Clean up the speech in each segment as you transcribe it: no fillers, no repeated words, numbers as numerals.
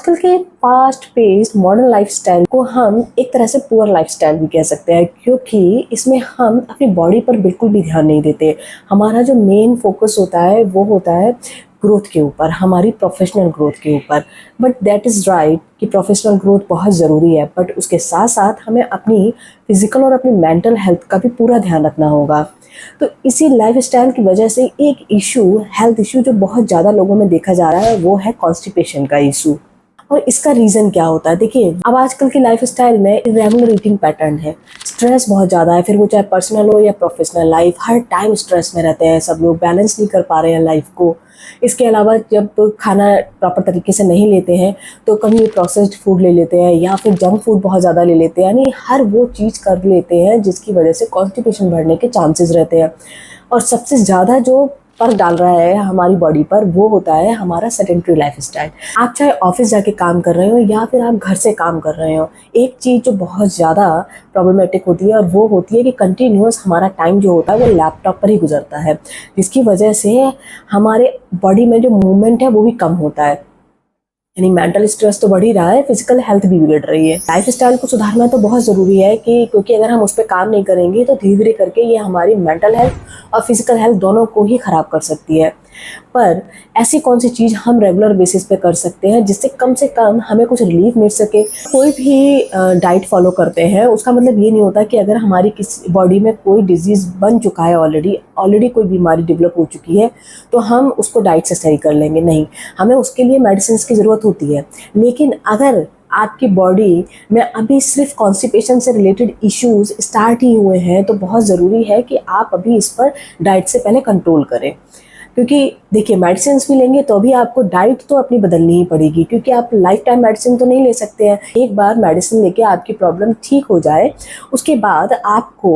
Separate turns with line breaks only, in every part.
आजकल के fast paced modern lifestyle को हम एक तरह से पुअर लाइफस्टाइल भी कह सकते हैं, क्योंकि इसमें हम अपनी बॉडी पर बिल्कुल भी ध्यान नहीं देते। हमारा जो मेन फोकस होता है वो होता है ग्रोथ के ऊपर, हमारी प्रोफेशनल ग्रोथ के ऊपर। बट दैट इज़ राइट कि प्रोफेशनल ग्रोथ बहुत ज़रूरी है, बट उसके साथ साथ हमें अपनी फिजिकल और अपनी मेंटल हेल्थ का भी पूरा ध्यान रखना होगा। तो इसी लाइफस्टाइल की वजह से एक इशू, हेल्थ इशू जो बहुत ज़्यादा लोगों में देखा जा रहा है, वो है कॉन्स्टिपेशन का इशू। और इसका रीज़न क्या होता है? देखिए, अब आजकल की लाइफस्टाइल में इरेगुलर ईटिंग पैटर्न है, स्ट्रेस बहुत ज़्यादा है, फिर वो चाहे पर्सनल हो या प्रोफेशनल लाइफ, हर टाइम स्ट्रेस में रहते हैं सब लोग, बैलेंस नहीं कर पा रहे हैं लाइफ को। इसके अलावा जब खाना प्रॉपर तरीके से नहीं लेते हैं तो कभी प्रोसेस्ड फूड ले लेते हैं या फिर जंक फूड बहुत ज़्यादा ले लेते हैं, यानी हर वो चीज़ कर लेते हैं जिसकी वजह से कॉन्स्टिपेशन बढ़ने के चांसेस रहते हैं। और सबसे ज़्यादा जो फर्क डाल रहा है हमारी बॉडी पर वो होता है हमारा सेडेंटरी लाइफस्टाइल। आप चाहे ऑफिस जाके काम कर रहे हो या फिर आप घर से काम कर रहे हो, एक चीज़ जो बहुत ज़्यादा प्रॉब्लमेटिक होती है और वो होती है कि कंटिन्यूअस हमारा टाइम जो होता है वो लैपटॉप पर ही गुजरता है, जिसकी वजह से हमारे बॉडी में जो मूवमेंट है वो भी कम होता है। यानी मेंटल स्ट्रेस तो बढ़ ही रहा है, फिजिकल हेल्थ भी बिगड़ रही है। लाइफस्टाइल को सुधारना तो बहुत ज़रूरी है क्योंकि अगर हम उस पर काम नहीं करेंगे तो धीरे धीरे करके ये हमारी मेंटल हेल्थ और फिजिकल हेल्थ दोनों को ही ख़राब कर सकती है। पर ऐसी कौन सी चीज़ हम रेगुलर बेसिस पे कर सकते हैं जिससे कम से कम हमें कुछ रिलीफ मिल सके? कोई भी डाइट फॉलो करते हैं उसका मतलब ये नहीं होता कि अगर हमारी किसी बॉडी में कोई डिजीज़ बन चुका है, ऑलरेडी कोई बीमारी डेवलप हो चुकी है, तो हम उसको डाइट से सही कर लेंगे। नहीं, हमें उसके लिए मेडिसिन की ज़रूरत होती है। लेकिन अगर आपकी बॉडी में अभी सिर्फ कॉन्स्टिपेशन से रिलेटेड इश्यूज स्टार्ट ही हुए हैं तो बहुत ज़रूरी है कि आप अभी इस पर डाइट से पहले कंट्रोल करें। क्योंकि देखिए, मेडिसिन भी लेंगे तो भी आपको डाइट तो अपनी बदलनी ही पड़ेगी, क्योंकि आप लाइफ टाइम मेडिसिन तो नहीं ले सकते हैं। एक बार मेडिसिन लेके आपकी प्रॉब्लम ठीक हो जाए उसके बाद आपको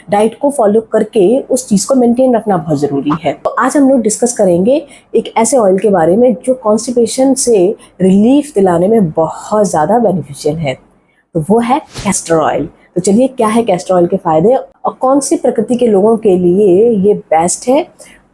डाइट को फॉलो करके उस चीज़ को मेंटेन रखना बहुत ज़रूरी है। तो आज हम लोग डिस्कस करेंगे एक ऐसे ऑयल के बारे में जो कॉन्स्टिपेशन से रिलीफ दिलाने में बहुत ज़्यादा बेनिफिशियल है, तो वो है कैस्टर ऑयल। तो चलिए, क्या है कैस्टर ऑयल के फ़ायदे और कौन सी प्रकृति के लोगों के लिए ये बेस्ट है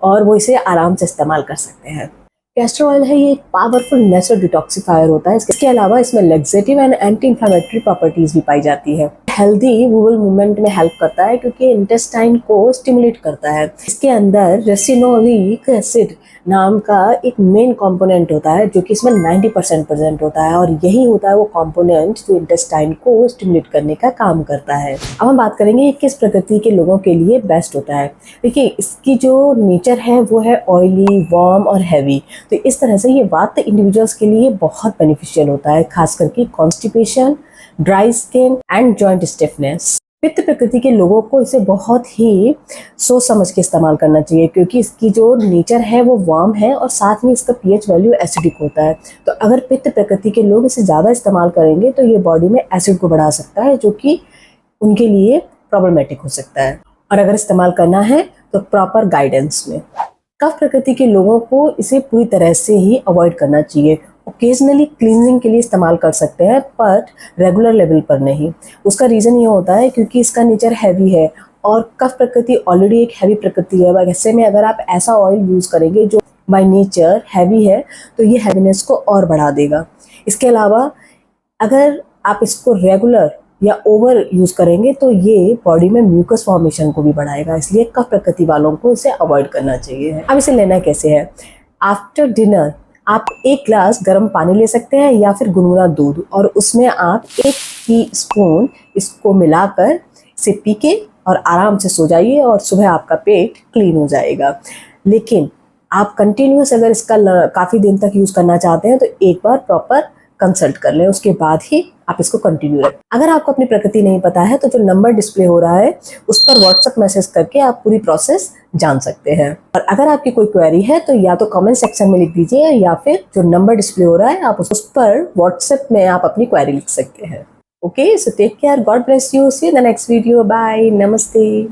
और वो इसे आराम से इस्तेमाल कर सकते हैं। कैस्टर ऑयल है, ये एक पावरफुल नेचुरल डिटॉक्सिफायर होता है। इसके अलावा इसमें laxative and anti inflammatory properties भी पाई जाती है। हेल्दी बूवल मूवमेंट में हेल्प करता है क्योंकि इंटेस्टाइन को स्टिमुलेट करता है। इसके अंदर रेसिनोलिक एसिड नाम का एक मेन कंपोनेंट होता है जो कि इसमें 90% प्रेजेंट होता है, और यही होता है वो कंपोनेंट जो इंटेस्टाइन को स्टिमुलेट करने का काम करता है। अब हम बात करेंगे किस प्रकृति के लोगों के लिए बेस्ट होता है। देखिए, इसकी जो नेचर है वो है ऑयली, वार्म और हैवी। तो इस तरह से ये वात इंडिविजुअल्स के लिए बहुत बेनिफिशियल होता है, खास करके constipation, dry skin and joint stiffness. पित्त प्रकृति के लोगों को इसे बहुत ही सोच समझ के इस्तेमाल करना चाहिए, क्योंकि इसकी जो नेचर है वो वार्म है और साथ में इसका पीएच वैल्यू एसिडिक होता है। तो अगर पित्त प्रकृति के लोग इसे ज़्यादा इस्तेमाल करेंगे तो ये बॉडी में एसिड को बढ़ा सकता है, जो कि उनके लिए प्रॉब्लमेटिक हो सकता है। और अगर इस्तेमाल करना है तो प्रॉपर गाइडेंस में। कफ प्रकृति के लोगों को इसे पूरी तरह से ही अवॉइड करना चाहिए। ओकेजनली क्लींजिंग के लिए इस्तेमाल कर सकते हैं, बट रेगुलर लेवल पर नहीं। उसका रीज़न ये होता है क्योंकि इसका नेचर हैवी है और कफ प्रकृति ऑलरेडी एक हैवी प्रकृति है। ऐसे में अगर आप ऐसा ऑयल यूज़ करेंगे जो बाय नेचर हैवी है तो ये हैवीनेस को और बढ़ा देगा। इसके अलावा अगर आप इसको रेगुलर या ओवर यूज़ करेंगे तो ये बॉडी में म्यूकस फॉर्मेशन को भी बढ़ाएगा, इसलिए कफ प्रकृति वालों को इसे अवॉइड करना चाहिए। अब इसे लेना कैसे है? आफ्टर डिनर आप 1 ग्लास गर्म पानी ले सकते हैं या फिर गुनगुना दूध, और उसमें आप 1 टीस्पून इसको मिलाकर इसे पी के और आराम से सो जाइए और सुबह आपका पेट क्लीन हो जाएगा। लेकिन आप कंटिन्यूस अगर इसका काफ़ी दिन तक यूज़ करना चाहते हैं तो एक बार प्रॉपर कंसल्ट कर लें, उसके बाद ही आप इसको कंटिन्यू रखें। अगर आपको अपनी प्रकृति नहीं पता है तो जो नंबर डिस्प्ले हो रहा है उस पर व्हाट्सएप मैसेज करके आप पूरी प्रोसेस जान सकते हैं। और अगर आपकी कोई क्वेरी है तो या तो कमेंट सेक्शन में लिख दीजिए या फिर जो नंबर डिस्प्ले हो रहा है आप उस पर व्हाट्सएप में आप अपनी क्वेरी लिख सकते हैं। Okay, so take care, god bless you, see you in the next video, bye, नमस्ते।